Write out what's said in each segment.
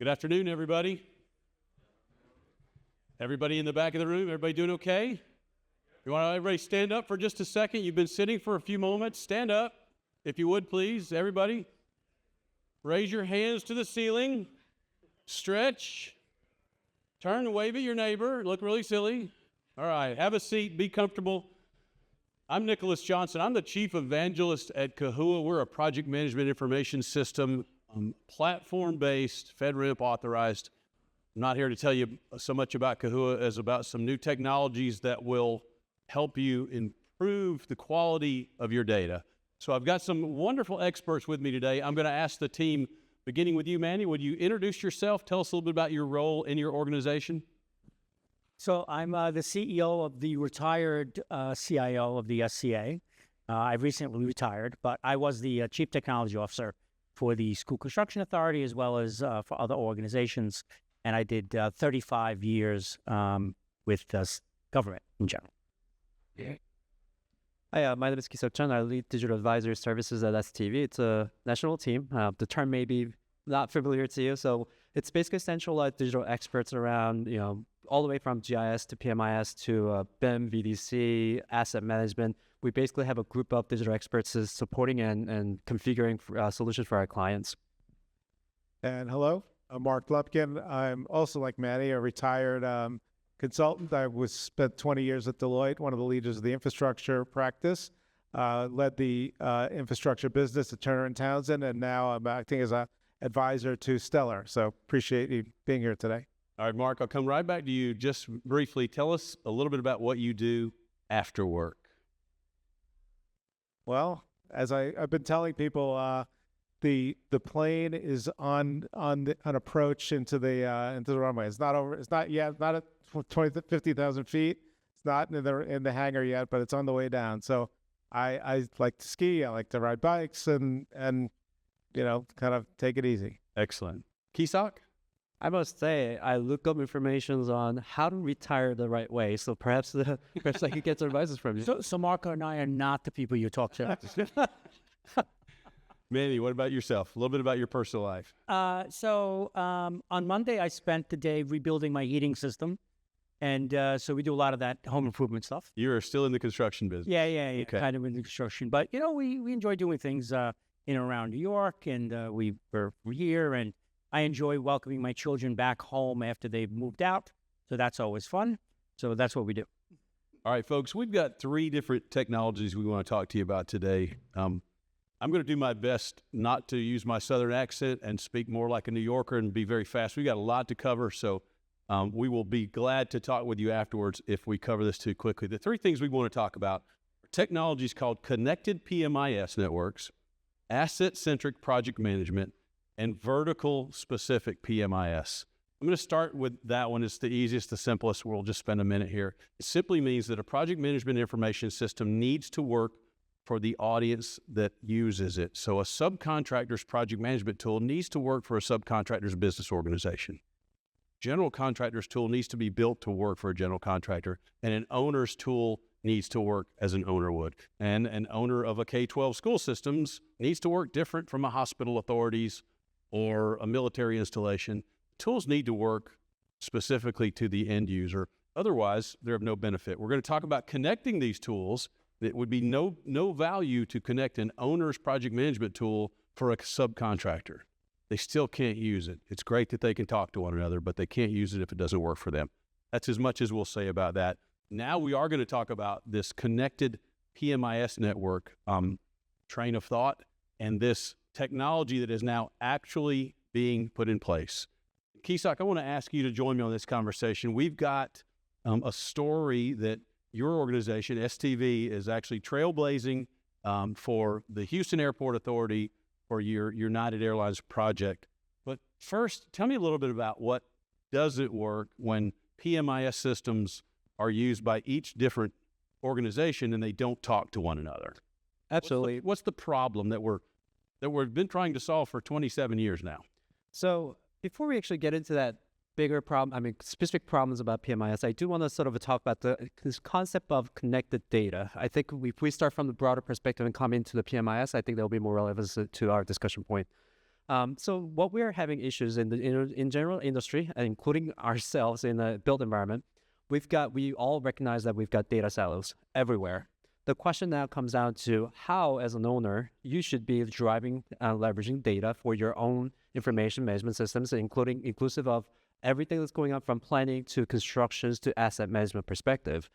Good afternoon, everybody. Everybody in the back of the room, everybody doing okay? You want everybody stand up for just a second? You've been sitting for a few moments. Stand up, if you would, please, everybody. Raise your hands to the ceiling. Stretch. Turn and wave at your neighbor. Look really silly. All right, have a seat. Be comfortable. I'm Nicholas Johnson. I'm the Chief Evangelist at Kahua. We're a project management information system, platform-based, FedRAMP authorized. I'm not here to tell you so much about Kahua as about some new technologies that will help you improve the quality of your data. So I've got some wonderful experts with me today. I'm going to ask the team, beginning with you, Manny, would you introduce yourself? Tell us a little bit about your role in your organization. So I'm the CEO of the retired CIO of the SCA. I've recently retired, but I was the Chief Technology Officer for the School Construction Authority as well as for other organizations. And I did 35 years with government in general. Yeah. Hi, my name is Kisok Chan. I lead digital advisory services at STV. It's a national team. The term may be not familiar to you. So it's basically centralized digital experts around, all the way from GIS to PMIS to BIM, VDC, asset management. We basically have a group of digital experts supporting and configuring solutions for our clients. And hello, I'm Mark Lupkin. I'm also, like Manny, a retired consultant. I spent 20 years at Deloitte, one of the leaders of the infrastructure practice, led the infrastructure business at Turner & Townsend, and now I'm acting as an advisor to Stellar. So appreciate you being here today. All right, Mark, I'll come right back to you. Just briefly, tell us a little bit about what you do after work. Well, as I've been telling people, the plane is on an approach into the runway. It's not over. It's not yet. Not at 50,000 feet. It's not in the hangar yet, but it's on the way down. So I like to ski. I like to ride bikes and kind of take it easy. Excellent. Kisok? I must say, I look up information on how to retire the right way. So perhaps I could get some advice from you. So Marco and I are not the people you talk to. Manny, what about yourself? A little bit about your personal life. So on Monday, I spent the day rebuilding my heating system. And so we do a lot of that home improvement stuff. You're still in the construction business. Yeah, Okay. Kind of in the construction. But, we enjoy doing things in and around New York. And we're here. And I enjoy welcoming my children back home after they've moved out. So that's always fun. So that's what we do. All right, folks, we've got 3 different technologies we want to talk to you about today. I'm going to do my best not to use my Southern accent and speak more like a New Yorker and be very fast. We've got a lot to cover, so we will be glad to talk with you afterwards if we cover this too quickly. The 3 things we want to talk about are technologies called connected PMIS networks, asset-centric project management, and vertical-specific PMIS. I'm going to start with that one. It's the easiest, the simplest. We'll just spend a minute here. It simply means that a project management information system needs to work for the audience that uses it. So a subcontractor's project management tool needs to work for a subcontractor's business organization. General contractor's tool needs to be built to work for a general contractor, and an owner's tool needs to work as an owner would. And an owner of a K-12 school systems needs to work different from a hospital authorities or a military installation. Tools need to work specifically to the end user. Otherwise, they're of no benefit. We're going to talk about connecting these tools. It would be no value to connect an owner's project management tool for a subcontractor. They still can't use it. It's great that they can talk to one another, but they can't use it if it doesn't work for them. That's as much as we'll say about that. Now we are going to talk about this connected PMIS network train of thought and this technology that is now actually being put in place. Kisok, I want to ask you to join me on this conversation. We've got a story that your organization, STV, is actually trailblazing for the Houston Airport Authority for your United Airlines project. But first, tell me a little bit about what does it work when PMIS systems are used by each different organization and they don't talk to one another. Absolutely. What's the problem that we've been trying to solve for 27 years now? So before we actually get into that bigger problem, specific problems about PMIS, I do want to sort of talk about this concept of connected data. I think if we start from the broader perspective and come into the PMIS, I think there'll be more relevance to our discussion point. So what we're having issues in the in general industry, including ourselves in the built environment, we all recognize that we've got data silos everywhere. The question now comes down to how, as an owner, you should be driving leveraging data for your own information management systems, inclusive of everything that's going on from planning to constructions to asset management perspective.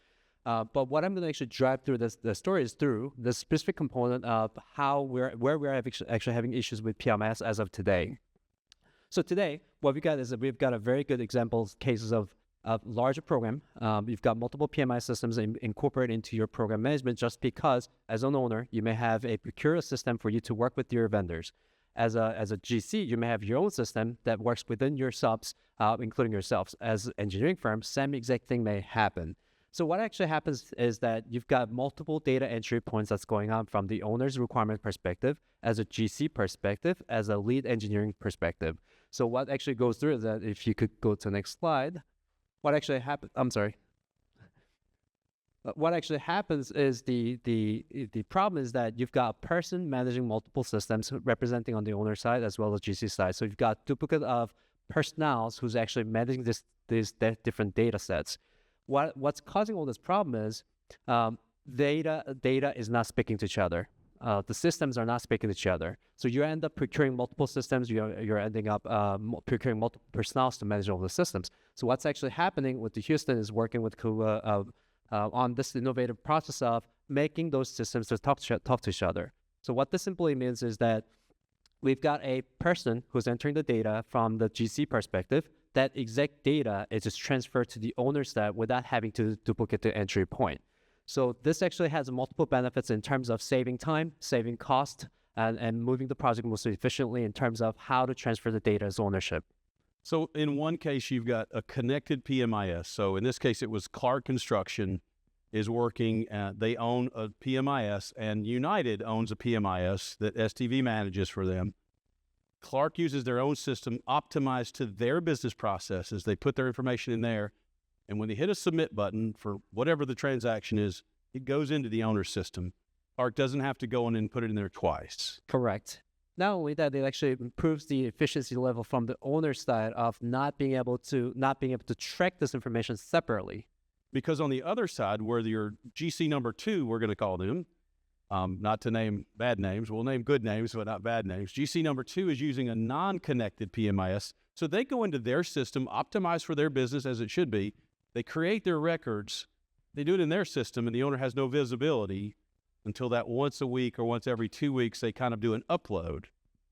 But what I'm going to actually drive through the story is through the specific component of where we're actually having issues with PMIS as of today. So today, what we got is that we've got a very good example cases of larger program. You've got multiple PMI systems incorporated into your program management just because, as an owner, you may have a procure system for you to work with your vendors. As a GC, you may have your own system that works within your subs, including yourselves. As engineering firms, same exact thing may happen. So what actually happens is that you've got multiple data entry points that's going on from the owner's requirement perspective, as a GC perspective, as a lead engineering perspective. So what actually goes through is that, if you could go to the next slide, what actually happens, I'm sorry. What actually happens is the problem is that you've got a person managing multiple systems representing on the owner side as well as GC side. So you've got duplicate of personnel who's actually managing these different data sets. What's causing all this problem is data is not speaking to each other. The systems are not speaking to each other. So you end up procuring multiple systems. You're ending up procuring multiple personnel to manage all the systems. So what's actually happening with the Houston is working with Kuwa on this innovative process of making those systems to talk to each other. So what this simply means is that we've got a person who's entering the data from the GC perspective. That exact data is just transferred to the owner side without having to duplicate the entry point. So this actually has multiple benefits in terms of saving time, saving cost, and moving the project most efficiently in terms of how to transfer the data as ownership. So in one case, you've got a connected PMIS. So in this case, it was Clark Construction is working. They own a PMIS, and United owns a PMIS that STV manages for them. Clark uses their own system optimized to their business processes. They put their information in there, and when they hit a submit button for whatever the transaction is, it goes into the owner's system. Clark doesn't have to go in and put it in there twice. Correct. Not only that, it actually improves the efficiency level from the owner's side of not being able to track this information separately. Because on the other side, where your GC number 2, we're going to call them, not to name bad names, we'll name good names, but not bad names. GC number 2 is using a non-connected PMIS. So they go into their system, optimized for their business as it should be. They create their records. They do it in their system, and the owner has no visibility until that once a week or once every 2 weeks, they kind of do an upload.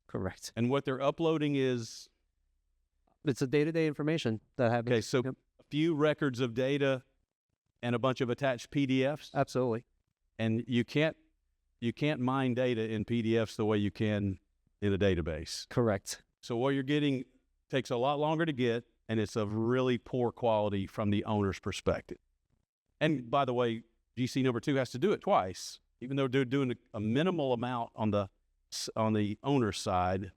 Correct. And what they're uploading is? It's a day-to-day information that happens. Okay, so a few records of data and a bunch of attached PDFs. Absolutely. And you can't mine data in PDFs the way you can in a database. Correct. So what you're getting takes a lot longer to get, and it's of really poor quality from the owner's perspective. And by the way, GC number 2 has to do it twice, even though they're doing a minimal amount on the owner's side.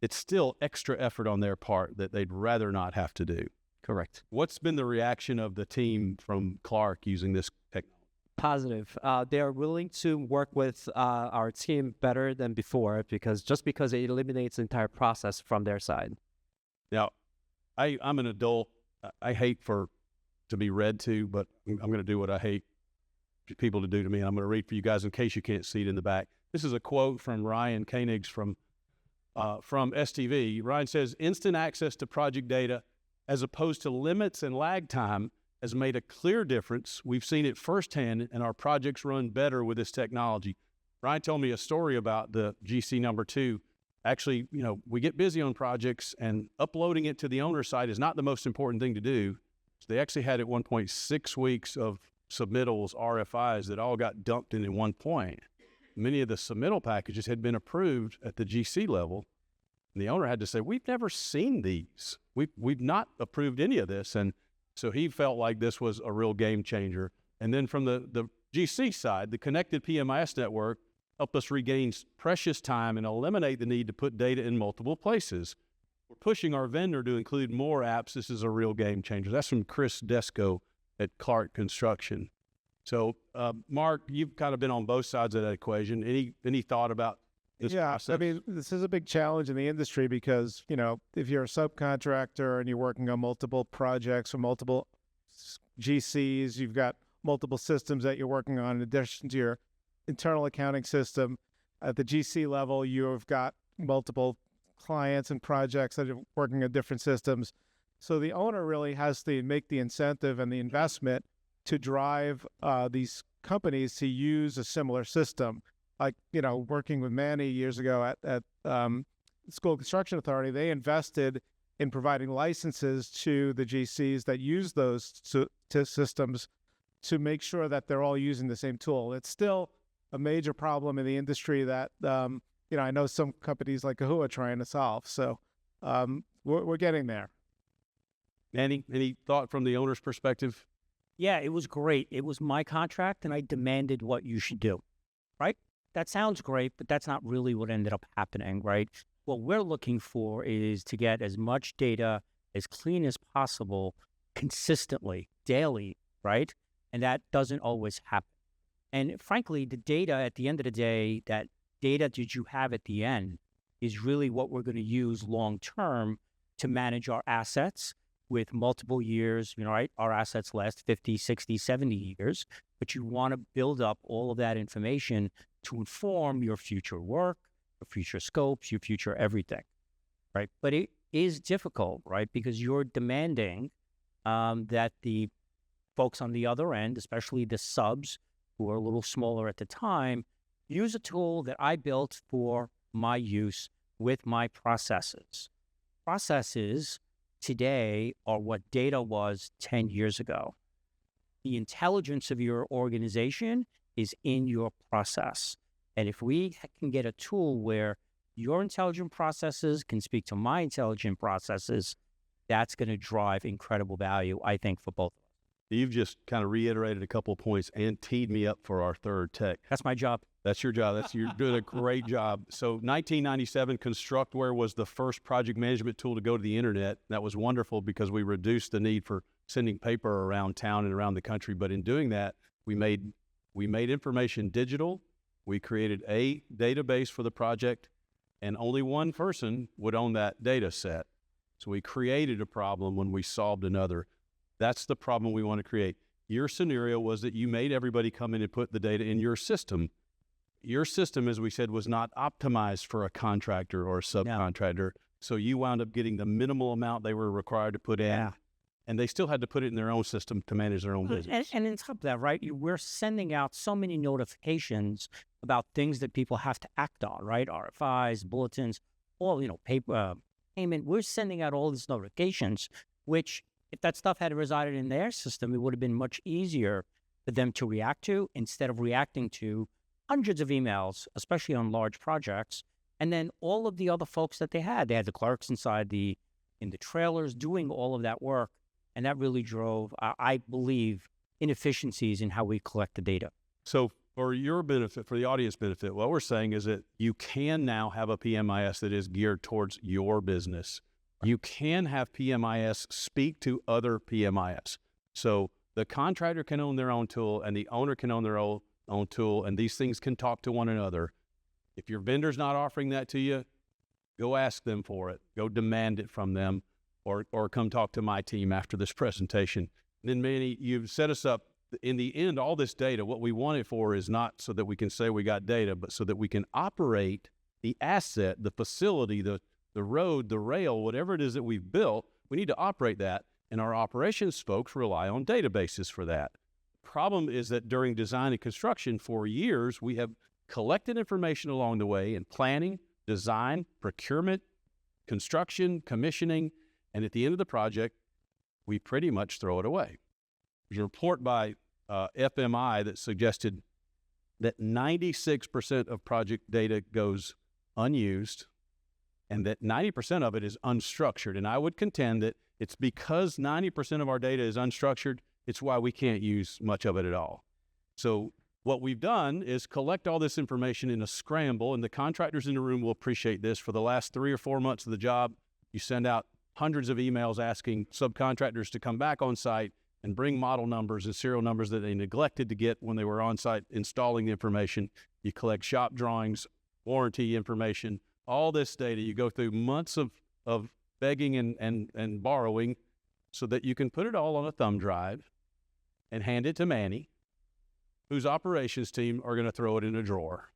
It's still extra effort on their part that they'd rather not have to do. Correct. What's been the reaction of the team from Clark using this technology? Positive. They are willing to work with our team better than before because it eliminates the entire process from their side. Now, I'm an adult. I hate to be read to, but I'm going to do what I hate people to do to me. And I'm going to read for you guys in case you can't see it in the back. This is a quote from Ryan Koenigs from STV. Ryan says, "Instant access to project data as opposed to limits and lag time has made a clear difference. We've seen it firsthand, and our projects run better with this technology." Ryan told me a story about the GC number 2. Actually, we get busy on projects, and uploading it to the owner side is not the most important thing to do. So they actually had at one point 6 weeks of submittals, RFIs, that all got dumped in at one point. Many of the submittal packages had been approved at the GC level, and the owner had to say, "We've never seen these. We've not approved any of this." And so he felt like this was a real game changer. And then from the GC side, the connected PMIS network helped us regain precious time and eliminate the need to put data in multiple places. We're pushing our vendor to include more apps. This is a real game changer. That's from Chris Desco at Clark Construction. So, Mark, you've kind of been on both sides of that equation. Any thought about this Yeah, process? I mean, this is a big challenge in the industry because, you know, if you're a subcontractor and you're working on multiple projects or multiple GCs, you've got multiple systems that you're working on in addition to your internal accounting system. At the GC level, you've got multiple clients and projects that are working on different systems. So the owner really has to make the incentive and the investment to drive these companies to use a similar system. Like, you know, working with Manny years ago at School Construction Authority, they invested in providing licenses to the GCs that use those systems to make sure that they're all using the same tool. It's still a major problem in the industry that, you know, I know some companies like Kahoo are trying to solve. So we're getting there. Any thought from the owner's perspective? Yeah, it was great. It was my contract, and I demanded what you should do, right? That sounds great, but that's not really what ended up happening, right? What we're looking for is to get as much data as clean as possible, consistently, daily, right? And that doesn't always happen. And frankly, the data at the end of the day, that data that you have at the end is really what we're going to use long term to manage our assets with multiple years, you know, right? Our assets last 50, 60, 70 years, but you want to build up all of that information to inform your future work, your future scopes, your future everything, right? But it is difficult, right? Because you're demanding that the folks on the other end, especially the subs who are a little smaller at the time, use a tool that I built for my use with my processes. Processes today are what data was 10 years ago. The intelligence of your organization is in your process. And if we can get a tool where your intelligent processes can speak to my intelligent processes, that's going to drive incredible value, I think, for both of us. You've just kind of reiterated a couple of points and teed me up for our third tech. That's my job. That's your job. You're doing a great job. So 1997, Constructware was the first project management tool to go to the internet. That was wonderful because we reduced the need for sending paper around town and around the country. But in doing that, we made information digital. We created a database for the project, and only one person would own that data set. So we created a problem when we solved another. That's the problem we want to create. Your scenario was that you made everybody come in and put the data in your system. Your system, as we said, was not optimized for a contractor or a subcontractor. No. So you wound up getting the minimal amount they were required to put in. Yeah. And they still had to put it in their own system to manage their own business. And on top of that, right, we're sending out so many notifications about things that people have to act on, right? RFIs, bulletins, all, you know, paper, payment. We're sending out all these notifications, which if that stuff had resided in their system, it would have been much easier for them to react to instead of reacting to hundreds of emails, especially on large projects. And then all of the other folks that they had the clerks inside in the trailers doing all of that work. And that really drove, I believe, inefficiencies in how we collect the data. So for your benefit, for the audience benefit, what we're saying is that you can now have a PMIS that is geared towards your business. You can have PMIS speak to other PMIS. So the contractor can own their own tool and the owner can own their own tool, and these things can talk to one another. If your vendor's not offering that to you, go ask them for it. Go demand it from them. Or come talk to my team after this presentation. And then, Manny, you've set us up. In the end, all this data, what we want it for is not so that we can say we got data, but so that we can operate the asset, the facility, the road, the rail, whatever it is that we've built. We need to operate that, and our operations folks rely on databases for that. Problem is that during design and construction for years, we have collected information along the way in planning, design, procurement, construction, commissioning, and at the end of the project, we pretty much throw it away. There's a report by FMI that suggested that 96% of project data goes unused and that 90% of it is unstructured. And I would contend that it's because 90% of our data is unstructured, it's why we can't use much of it at all. So what we've done is collect all this information in a scramble, and the contractors in the room will appreciate this. For the last 3 or 4 months of the job, you send out hundreds of emails asking subcontractors to come back on site and bring model numbers and serial numbers that they neglected to get when they were on site installing the information. You collect shop drawings, warranty information, all this data. You go through months of begging and borrowing so that you can put it all on a thumb drive and hand it to Manny, whose operations team are going to throw it in a drawer,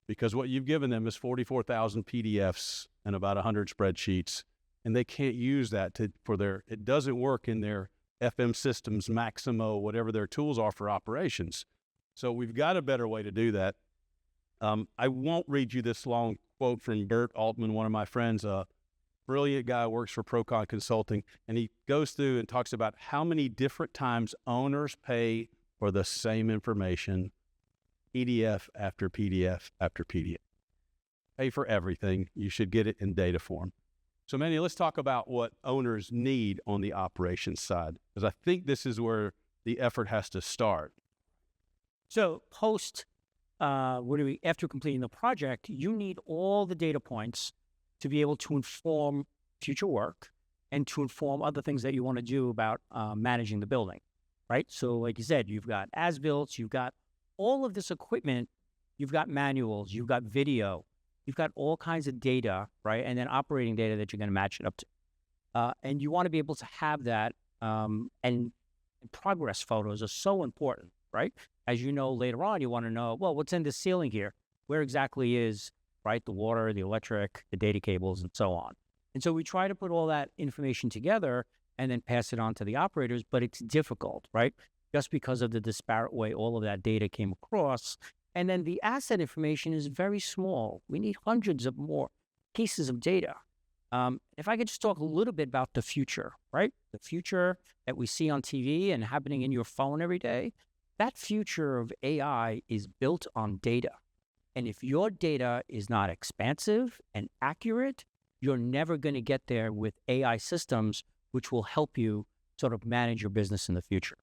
because what you've given them is 44,000 PDFs and about 100 spreadsheets, and they can't use that it doesn't work in their FM systems, Maximo, whatever their tools are for operations. So we've got a better way to do that. I won't read you this long quote from Bert Altman, one of my friends, a brilliant guy, works for Procon Consulting, and he goes through and talks about how many different times owners pay for the same information, PDF after PDF after PDF. Pay for everything. You should get it in data form. So Manny, let's talk about what owners need on the operations side, because I think this is where the effort has to start. So after completing the project, you need all the data points to be able to inform future work and to inform other things that you want to do about managing the building, right? So like you said, you've got as-built, you've got all of this equipment, you've got manuals, you've got video, you've got all kinds of data, right? And then operating data that you're going to match it up to. And you want to be able to have that, and progress photos are so important, right? As you know, later on, you want to know, well, what's in the ceiling here? Where exactly is, right, the water, the electric, the data cables, and so on. And so we try to put all that information together and then pass it on to the operators, but it's difficult, right? Just because of the disparate way all of that data came across. And then the asset information is very small. We need hundreds of more pieces of data. If I could just talk a little bit about the future, right? The future that we see on TV and happening in your phone every day, that future of AI is built on data. And if your data is not expansive and accurate, you're never going to get there with AI systems, which will help you sort of manage your business in the future.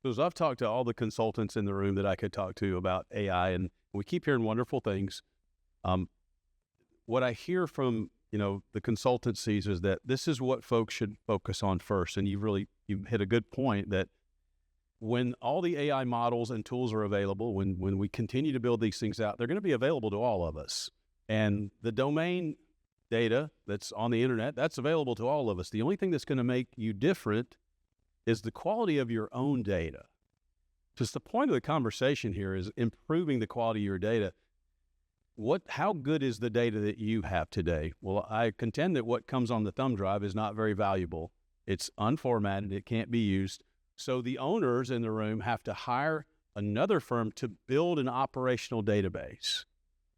Because I've talked to all the consultants in the room that I could talk to about AI, and we keep hearing wonderful things. What I hear from the consultancies is that this is what folks should focus on first. And you hit a good point that when all the AI models and tools are available, when we continue to build these things out, they're going to be available to all of us. And the domain data that's on the internet, that's available to all of us. The only thing that's going to make you different is the quality of your own data. Just the point of the conversation here is improving the quality of your data. How good is the data that you have today? Well, I contend that what comes on the thumb drive is not very valuable. It's unformatted. It can't be used. So the owners in the room have to hire another firm to build an operational database.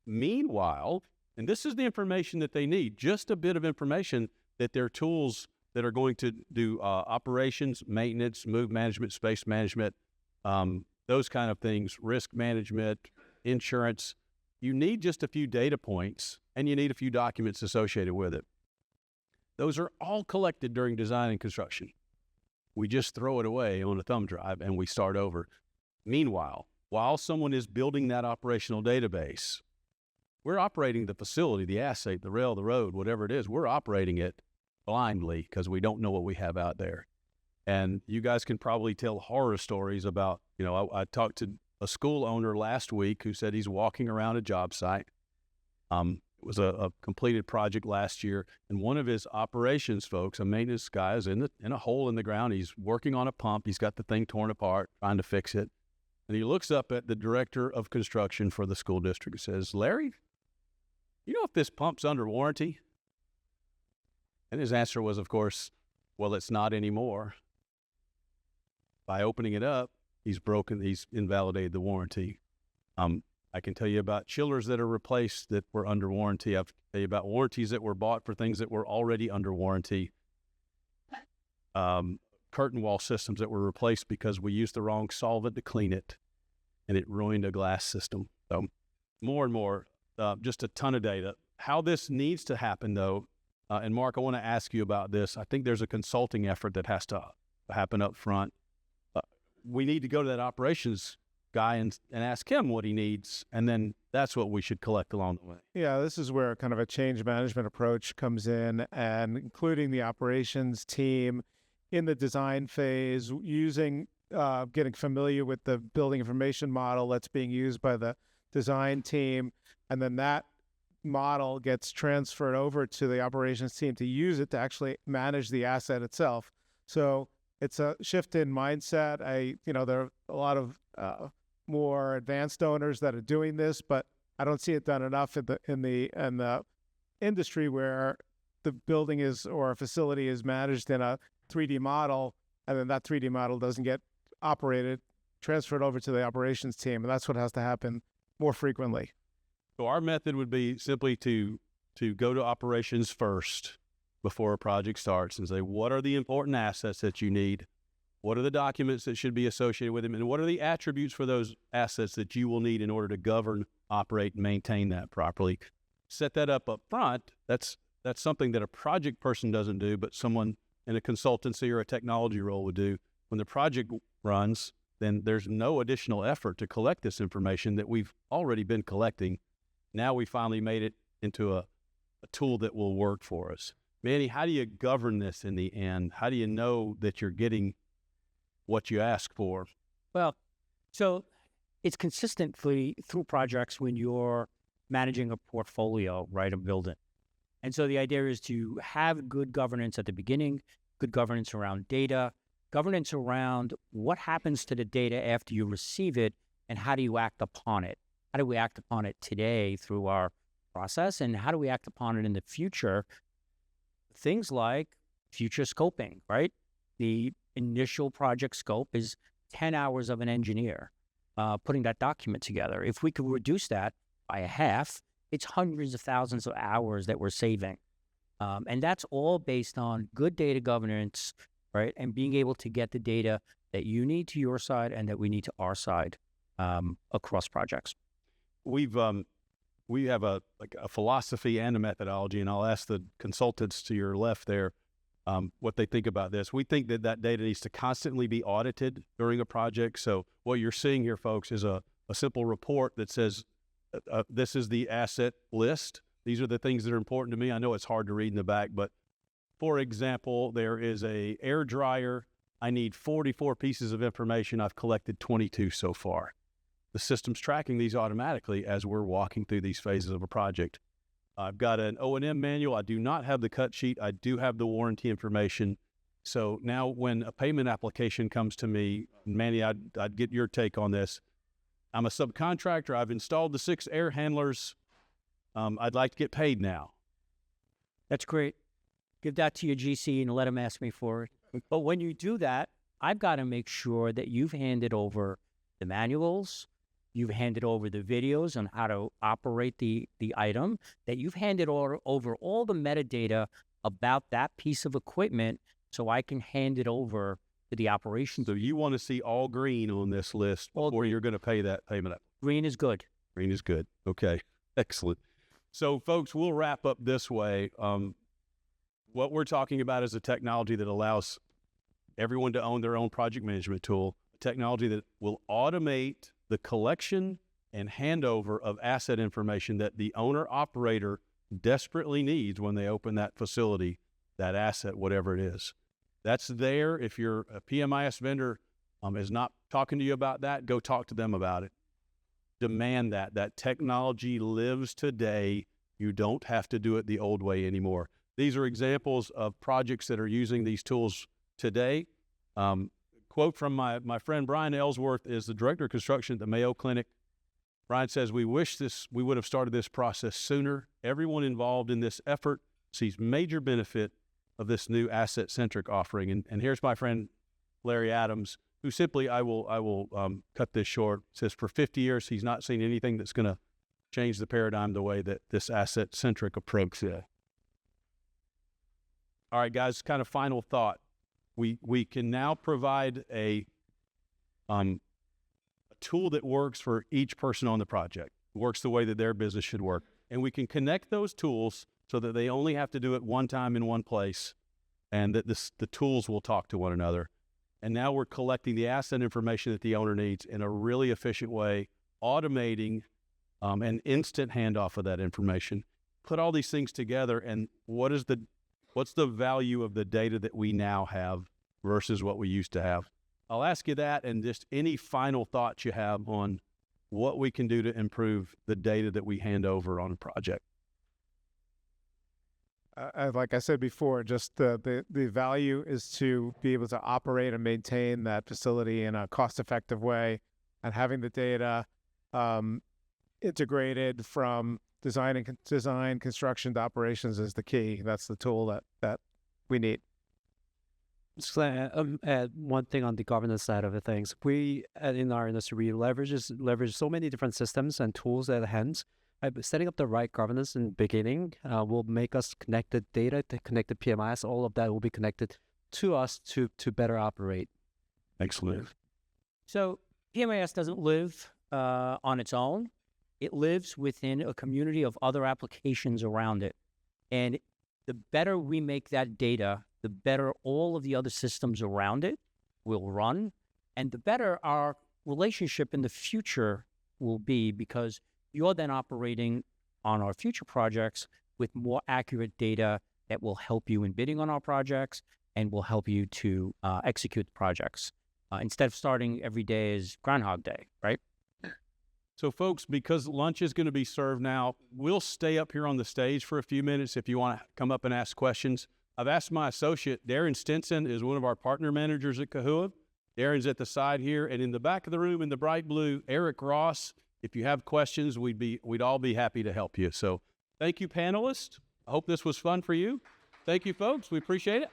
Meanwhile, and this is the information that they need, just a bit of information that their tools that are going to do operations, maintenance, move management, space management, those kind of things, risk management, insurance. You need just a few data points, and you need a few documents associated with it. Those are all collected during design and construction. We just throw it away on a thumb drive and we start over. Meanwhile, while someone is building that operational database, we're operating the facility, the asset, the rail, the road, whatever it is, we're operating it blindly because we don't know what we have out there. And you guys can probably tell horror stories about, I talked to a school owner last week who said he's walking around a job site. It was a completed project last year, and one of his operations folks, a maintenance guy, is in a hole in the ground. He's working on a pump. He's got the thing torn apart, trying to fix it. And he looks up at the director of construction for the school district and says, "Larry, you know if this pump's under warranty?" And his answer was, of course, "Well, it's not anymore." By opening it up, he's invalidated the warranty. I can tell you about chillers that are replaced that were under warranty. I've tell you about warranties that were bought for things that were already under warranty. Curtain wall systems that were replaced because we used the wrong solvent to clean it, and it ruined a glass system. So more and more, just a ton of data. How this needs to happen, though, and Mark, I want to ask you about this. I think there's a consulting effort that has to happen up front. We need to go to that operations guy and ask him what he needs, and then that's what we should collect along the way. Yeah, this is where kind of a change management approach comes in, and including the operations team in the design phase, getting familiar with the building information model that's being used by the design team, and then that model gets transferred over to the operations team to use it to actually manage the asset itself. So it's a shift in mindset. There are a lot of more advanced owners that are doing this, but I don't see it done enough in the industry where the building is or a facility is managed in a 3D model, and then that 3D model doesn't get transferred over to the operations team, and that's what has to happen more frequently. So our method would be simply to go to operations first before a project starts and say, what are the important assets that you need? What are the documents that should be associated with them? And what are the attributes for those assets that you will need in order to govern, operate, and maintain that properly? Set that up front. That's something that a project person doesn't do, but someone in a consultancy or a technology role would do. When the project runs, then there's no additional effort to collect this information that we've already been collecting. Now we finally made it into a tool that will work for us. Manny, how do you govern this in the end? How do you know that you're getting what you ask for? Well, so it's consistently through projects when you're managing a portfolio, right, of building. And so the idea is to have good governance at the beginning, good governance around data, governance around what happens to the data after you receive it, and how do you act upon it? How do we act upon it today through our process, and how do we act upon it in the future? Things like future scoping, right? The initial project scope is 10 hours of an engineer putting that document together. If we could reduce that by a half, it's hundreds of thousands of hours that we're saving. And that's all based on good data governance, right? And being able to get the data that you need to your side and that we need to our side across projects. We have a philosophy and a methodology, and I'll ask the consultants to your left there what they think about this. We think that data needs to constantly be audited during a project. So what you're seeing here, folks, is a simple report that says, this is the asset list. These are the things that are important to me. I know it's hard to read in the back, but for example, there is a air dryer. I need 44 pieces of information. I've collected 22 so far. The system's tracking these automatically as we're walking through these phases of a project. I've got an O&M manual. I do not have the cut sheet. I do have the warranty information. So now when a payment application comes to me, Manny, I'd get your take on this. I'm a subcontractor. I've installed the 6 air handlers. I'd like to get paid now. That's great. Give that to your GC and let them ask me for it. But when you do that, I've got to make sure that you've handed over the manuals, you've handed over the videos on how to operate the item, that you've handed over all the metadata about that piece of equipment so I can hand it over to the operations. So you want to see all green on this list before you're going to pay that payment up. Green is good. Green is good. Okay, excellent. So folks, we'll wrap up this way. What we're talking about is a technology that allows everyone to own their own project management tool, a technology that will automate the collection and handover of asset information that the owner-operator desperately needs when they open that facility, that asset, whatever it is. That's there. If your PMIS vendor is not talking to you about that, go talk to them about it. Demand that. That technology lives today. You don't have to do it the old way anymore. These are examples of projects that are using these tools today. Quote from my friend Brian Ellsworth is the director of construction at the Mayo Clinic. Brian says, we wish we would have started this process sooner. Everyone involved in this effort sees major benefit of this new asset-centric offering. And here's my friend Larry Adams, who simply, I will cut this short, says for 50 years he's not seen anything that's going to change the paradigm the way that this asset-centric approach is. All right, guys, kind of final thought. We can now provide a tool that works for each person on the project, works the way that their business should work. And we can connect those tools so that they only have to do it one time in one place, and that the tools will talk to one another. And now we're collecting the asset information that the owner needs in a really efficient way, automating an instant handoff of that information. Put all these things together, and what's the value of the data that we now have versus what we used to have? I'll ask you that, and just any final thoughts you have on what we can do to improve the data that we hand over on a project. like I said before, just the value is to be able to operate and maintain that facility in a cost-effective way, and having the data integrated from design, construction to operations is the key. That's the tool that we need. Just add one thing on the governance side of the things. We in our industry, we leverage so many different systems and tools at hand. Setting up the right governance in the beginning will make us connect the data, to connect the PMIS. All of that will be connected to us to better operate. Excellent. So PMIS doesn't live on its own. It lives within a community of other applications around it. And the better we make that data, the better all of the other systems around it will run, and the better our relationship in the future will be, because you're then operating on our future projects with more accurate data that will help you in bidding on our projects and will help you to execute projects instead of starting every day as Groundhog Day, right? So, folks, because lunch is going to be served now, we'll stay up here on the stage for a few minutes if you want to come up and ask questions. I've asked my associate, Darren Stinson, is one of our partner managers at Kahua. Darren's at the side here, and in the back of the room in the bright blue, Eric Ross. If you have questions, we'd all be happy to help you. So thank you, panelists. I hope this was fun for you. Thank you, folks. We appreciate it.